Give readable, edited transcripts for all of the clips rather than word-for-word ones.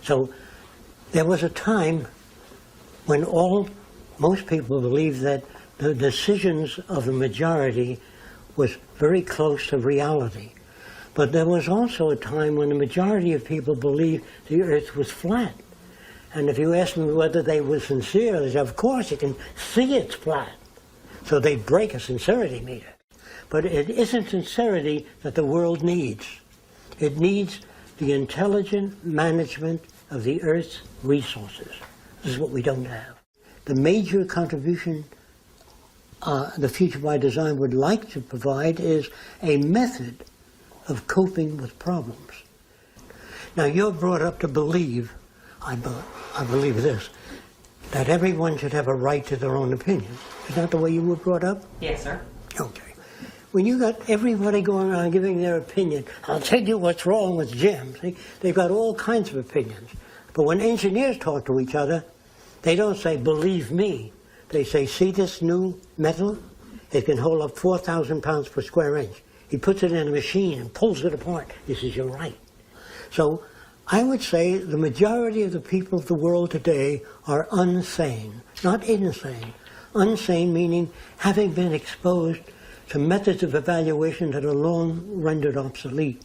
So there was a time when most people believed that the decisions of the majority was very close to reality. But there was also a time when the majority of people believed the earth was flat. And if you asked them whether they were sincere, they said, of course, you can see it's flat. So they'd break a sincerity meter. But it isn't sincerity that the world needs. It needs the intelligent management of the Earth's resources. This is what we don't have. The major contribution the Future by Design would like to provide is a method of coping with problems. Now, you're brought up to believe, I believe this, that everyone should have a right to their own opinion. Is that the way you were brought up? Yes, sir. Okay. When you got everybody going around giving their opinion, I'll tell you what's wrong with Jim. See, they've got all kinds of opinions. But when engineers talk to each other, they don't say, believe me. They say, see this new metal? It can hold up 4,000 pounds per square inch. He puts it in a machine and pulls it apart. He says, you're right. So I would say the majority of the people of the world today are unsane, not insane. Unsane meaning having been exposed to methods of evaluation that are long rendered obsolete.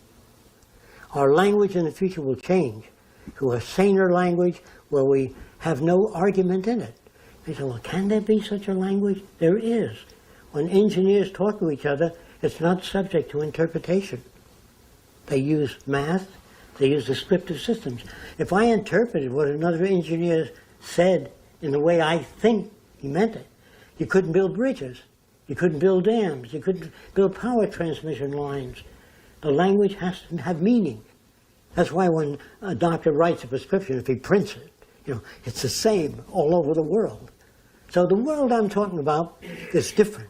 Our language in the future will change to a saner language where we have no argument in it. They say, well, can there be such a language? There is. When engineers talk to each other, it's not subject to interpretation. They use math, they use descriptive systems. If I interpreted what another engineer said in the way I think he meant it, you couldn't build bridges, you couldn't build dams, you couldn't build power transmission lines. The language has to have meaning. That's why when a doctor writes a prescription, if he prints it, it's the same all over the world. So the world I'm talking about is different.